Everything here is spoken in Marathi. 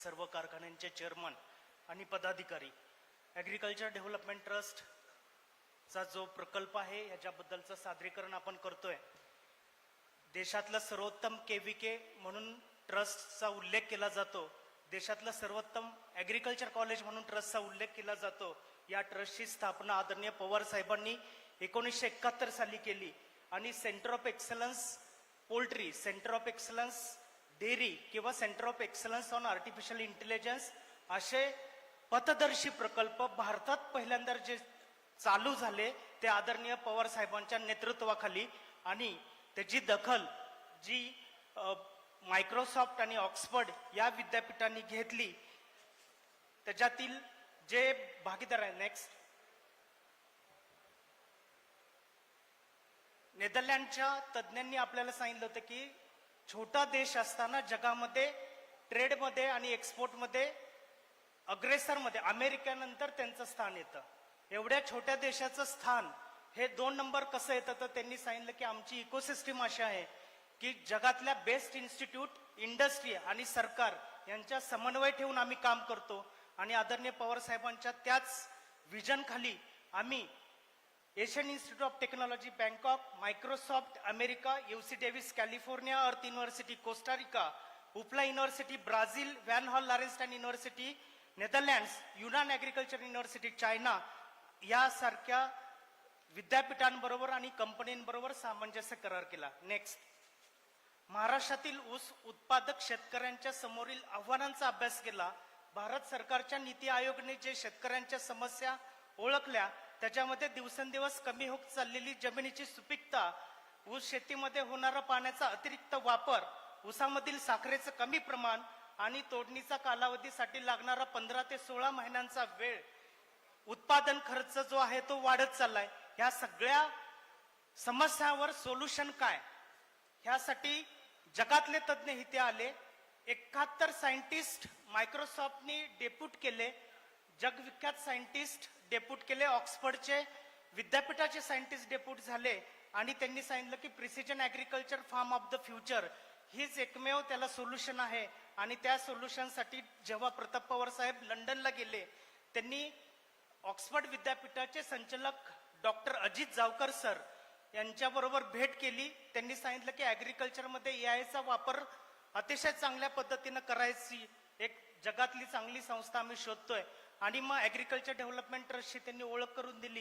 सर्व कारखान्यांचे चेअरमन आणि पदाधिकारी, ॲग्रिकल्चर डेव्हलपमेंट ट्रस्टचा जो प्रकल्प आहे याच्याबद्दलचं सादरीकरण आपण करतोय. देशातलं सर्वोत्तम KVK म्हणून ट्रस्टचा उल्लेख केला जातो. देशातलं सर्वोत्तम ॲग्रिकल्चर कॉलेज म्हणून ट्रस्टचा उल्लेख केला जातो. या ट्रस्टची स्थापना आदरणीय पवार साहेबांनी 1971 साली केली आणि centre of excellence poultry, centre of excellence dairy किंवा centre of excellence on artificial intelligence असे पथदर्शी प्रकल्प भारतात पहिल्यांदा जे चालू झाले ते आदरणीय पवार साहेबांच्या नेतृत्वाखाली, आणि त्याची दखल जी मायक्रोसॉफ्ट आणि ऑक्सफर्ड या विद्यापीठांनी घेतली. त्याच्यातील जे भागीदार आहे, नेक्स्ट, नेदरलँडच्या तज्ज्ञांनी आपल्याला सांगितलं होतं की छोटा देश असताना जगामध्ये ट्रेडमध्ये आणि एक्सपोर्टमध्ये अग्रेसरमध्ये अमेरिकेनंतर त्यांचं स्थान येतं. एवढ्या छोट्या देशाचं स्थान हे 2 नंबर कसं येतं, तर त्यांनी सांगितलं की आमची इकोसिस्टीम अशी आहे की जगातल्या बेस्ट इन्स्टिट्यूट, इंडस्ट्री आणि सरकार यांच्या समन्वय ठेवून आम्ही काम करतो. आणि आदरणीय पवार साहेबांच्या त्याच विजन खाली आम्ही Asian Institute of Technology Bangkok, Microsoft America, UC Davis California, Earth University Costa Rica, Uppsala University Brazil, Van Hall Larenstein University Netherlands, Yunnan Agriculture University China यासारख्या विद्यापीठांबरोबर आणि कंपनींबरोबर सामंजस्य करार केला. नेक्स्ट, महाराष्ट्रातील ऊस उत्पादक शेतकऱ्यांच्या समोरील आव्हानांचा अभ्यास केला. भारत सरकारच्या नीती आयोगाने जे शेतकऱ्यांच्या समस्या ओळखल्या त्याच्यामध्ये दिवसेंदिवस कमी होत चाललेली जमिनीची सुपीकता, ऊस शेतीमध्ये होणारा पाण्याचा अतिरिक्त वापर, ऊसामधील साखरेचं कमी प्रमाण आणि तोडणीचा कालावधीसाठी लागणारा 15 ते 16 महिन्यांचा वेळ, उत्पादन खर्च जो आहे तो वाढत चाललाय. ह्या सगळ्या समस्यावर सोल्युशन काय, ह्यासाठी जगातले तज्ज्ञ इथे आले. 71 सायंटिस्ट मायक्रोसॉफ्टनी डेप्यूट केले, जगविख्यात सायंटिस्ट डेप्यूट केले, ऑक्सफर्डचे विद्यापीठाचे सायंटिस्ट डेप्यूट झाले आणि त्यांनी सांगितलं की precision agriculture farm of the future हीच एकमेव त्याला सोल्युशन आहे. आणि त्या सोल्युशनसाठी जेव्हा प्रताप पवार साहेब लंडनला गेले, त्यांनी ऑक्सफर्ड विद्यापीठाचे संचालक डॉक्टर अजित जावकर सर यांच्याबरोबर भेट केली. त्यांनी सांगितलं की ॲग्रिकल्चरमध्ये AI चा वापर अतिशय चांगल्या पद्धतीनं करायची एक जगातली चांगली संस्था आम्ही शोधतोय. आणि मग ॲग्रिकल्चर डेव्हलपमेंट ट्रस्टची त्यांनी ओळख करून दिली.